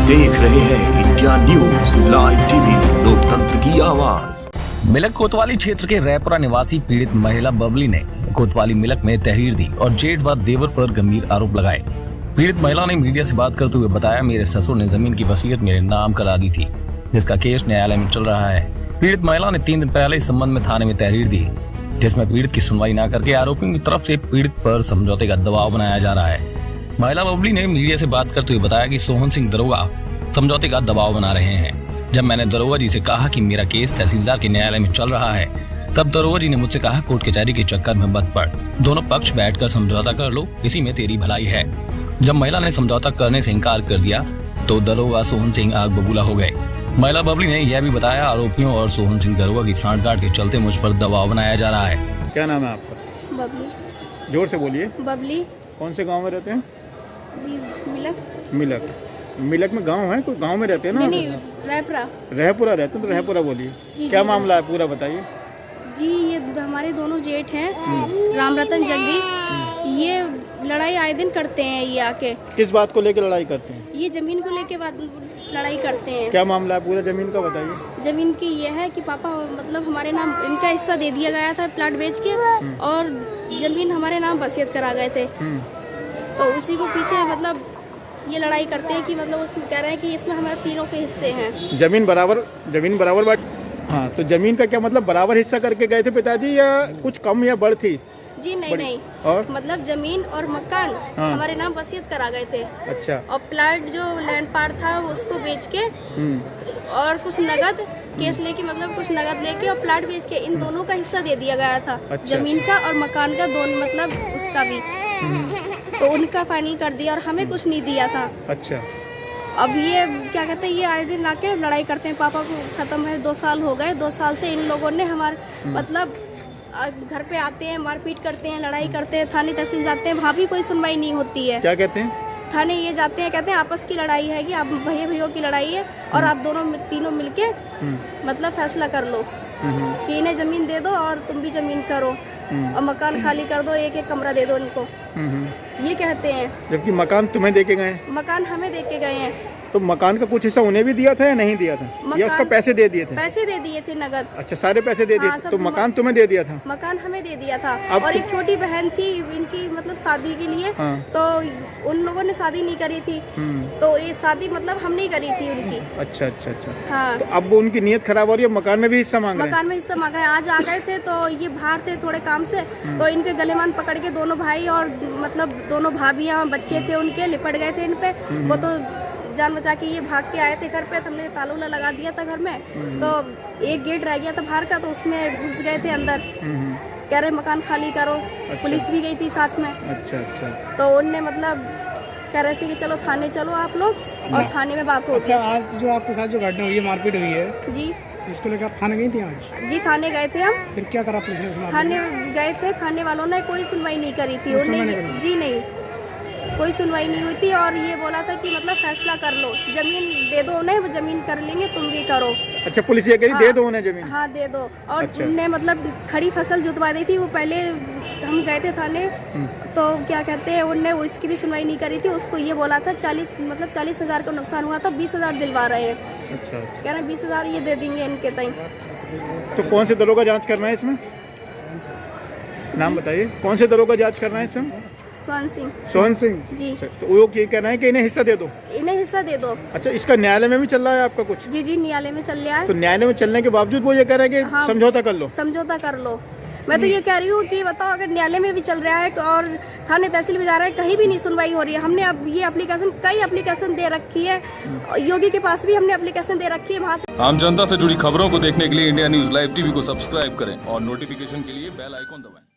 देख रहे हैं इंडिया न्यूज लाइव टीवी, लोकतंत्र की आवाज। मिलक कोतवाली क्षेत्र के रैपुरा निवासी पीड़ित महिला बबली ने कोतवाली मिलक में तहरीर दी और जेठ व देवर पर गंभीर आरोप लगाए। पीड़ित महिला ने मीडिया से बात करते हुए बताया, मेरे ससुर ने जमीन की वसीयत मेरे नाम करा दी थी, जिसका केस न्यायालय में चल रहा है। पीड़ित महिला ने 3 दिन पहले इस संबंध में थाने में तहरीर दी, जिसमें पीड़ित की सुनवाई न करके आरोपियों की तरफ से पीड़ित पर समझौते का दबाव बनाया जा रहा है। महिला बबली ने मीडिया से बात करते हुए बताया कि सोहन सिंह दरोगा समझौते का दबाव बना रहे हैं। जब मैंने दरोगा जी से कहा कि मेरा केस तहसीलदार के न्यायालय में चल रहा है, तब दरोगा जी ने मुझसे कहा, कोर्ट कचहरी के चक्कर में मत पड़, दोनों पक्ष बैठकर समझौता कर लो, इसी में तेरी भलाई है। जब महिला ने समझौता करने से इनकार कर दिया तो दरोगा सोहन सिंह आग बबूला हो गए। महिला बबली ने यह भी बताया, आरोपियों और सोहन सिंह दरोगा की सांठगांठ के चलते मुझ पर दबाव बनाया जा रहा है। क्या नाम है आपका? बबली। जोर से बोलिए। बबली। कौन से गांव में रहते हैं? जी मिलक। मिलक में गांव है? कोई गांव में रहते हैं ना? नहीं, रैपुरा। रहपुरा रहते हैं तो रहपुरा बोलिए। क्या मामला है पूरा बताइए। जी ये हमारे दोनों जेठ हैं, राम रतन जगदीश। ये लड़ाई आए दिन करते हैं। ये आके किस बात को लेकर लड़ाई करते हैं? ये जमीन को लेके लड़ाई करते हैं। क्या मामला है पूरा जमीन का बताइए। जमीन की ये है कि पापा मतलब हमारे नाम इनका हिस्सा दे दिया गया था प्लाट बेच के, और जमीन हमारे नाम वसीयत करा गए थे। तो उसी को पीछे मतलब ये लड़ाई करते हैं कि मतलब उसमें कह रहे हैं कि इसमें हमारे तीनों के हिस्से हैं। जमीन बराबर हाँ, तो जमीन का क्या मतलब बराबर हिस्सा करके गए थे पिताजी, या कुछ कम या बढ़ थी? जी नहीं और मतलब जमीन और मकान हमारे नाम वसीयत करा गए थे। अच्छा। और प्लाट जो लैंड पार्ट था उसको बेच के और कुछ नगद केस लेके मतलब कुछ नगद लेके और प्लाट बेच के इन दोनों का हिस्सा दे दिया गया था। अच्छा। जमीन का और मकान का दोनों मतलब उसका भी तो उनका फाइनल कर दिया और हमें कुछ नहीं दिया था। अच्छा। अब ये क्या कहते हैं, ये आए दिन आके लड़ाई करते हैं। पापा को खत्म है 2 साल हो गए। 2 साल से इन लोगों ने हमारे मतलब घर पे आते हैं, मारपीट करते हैं, लड़ाई करते हैं, थाने तहसील जाते हैं, वहाँ भी कोई सुनवाई नहीं होती है। क्या कहते हैं? थाने ये जाते हैं, कहते हैं आपस की लड़ाई है कि आप भैया की लड़ाई है और आप दोनों तीनों मिलके मतलब फैसला कर लो कि इन्हें जमीन दे दो और तुम भी जमीन करो और मकान खाली कर दो, एक कमरा दे दो इनको, ये कहते हैं। जबकि मकान तुम्हें देके गए? मकान हमें दे के गए हैं। तो मकान का कुछ हिस्सा उन्हें भी दिया था या नहीं दिया था, या उसका पैसे दे दिए थे? पैसे दे दिए थे नगद। अच्छा, सारे पैसे दे दिए थे। तो मकान तुम्हें दे दिया था? मकान हमें दे दिया था। और एक छोटी बहन थी इनकी मतलब शादी के लिए। तो उन लोगों ने शादी नहीं करी थी, तो ये शादी मतलब हम नहीं करी थी उनकी। अच्छा अच्छा अच्छा। हाँ। तो अब उनकी नीयत खराब हो रही है, मकान में भी हिस्सा मांग रहे हैं? मकान में हिस्सा मांग रहे हैं। आज आ गए थे तो ये बाहर थे थोड़े काम से, तो इनके गलेमान पकड़ के दोनों भाई और मतलब दोनों भाभियाँ बच्चे थे उनके लिपट गए थे इन पे। वो तो जान बचा के ये भाग के आए थे घर पे, तो हमने ताला उला लगा दिया था घर में। तो एक गेट रह गया था बाहर का, तो उसमें घुस गए थे अंदर। कह रहे मकान खाली करो। अच्छा। पुलिस भी गई थी साथ में। अच्छा अच्छा। तो उनने मतलब कह रहे थे कि चलो थाने चलो आप लोग, और थाने में बात होगी। अच्छा, आज जो आपके साथ जो घटना हुई है, मारपीट हुई है जी, इसको लेकर आप थाने गई थी आज? जी थाने गए थे हम। फिर क्या करा पुलिस ने? थाने गए थे, थाने वालों ने कोई सुनवाई नहीं करी थी। उन्हें जी नहीं, कोई सुनवाई नहीं हुई थी। और ये बोला था कि मतलब फैसला कर लो, जमीन दे दो उन्हें, वो जमीन कर लेंगे, तुम भी करो। अच्छा, पुलिस ये कही दे दो उन्हें जमीन? हाँ दे दो। और अच्छा। उनने मतलब खड़ी फसल जुतवा दी थी। वो पहले हम गए थे थाने, तो क्या कहते हैं उनने उसकी भी सुनवाई नहीं करी थी। उसको ये बोला था 40,000 का नुकसान हुआ था, 20,000 दिलवा रहे हैं। अच्छा। कह रहे 20,000 ये दे देंगे इनके तई। तो कौन से दलों का जाँच करना है इसमें? नाम बताइए, कौन से दलों का जाँच करना है इसमें? सोहन सिंह जी। तो वो ये कहना है कि इन्हें हिस्सा दे दो? इन्हें हिस्सा दे दो। अच्छा, इसका न्यायालय में भी चल रहा है आपका कुछ? जी जी, न्यायालय में चल रहा है। तो न्यायालय में चलने के बावजूद वो ये कह रहे हैं कि समझौता कर लो। समझौता कर लो। मैं तो ये कह रही हूँ कि बताओ, अगर न्यायालय में भी चल रहा है और थाने तहसील में जा रहा है, कहीं भी नहीं सुनवाई हो रही है। हमने अब ये कई एप्लीकेशन दे रखी है, योगी के पास भी हमने एप्लीकेशन दे रखी है। वहाँ से आम जनता से जुड़ी खबरों को देखने के लिए इंडिया न्यूज लाइव टीवी को सब्सक्राइब करें और नोटिफिकेशन के लिए बेल आइकॉन दबाएं।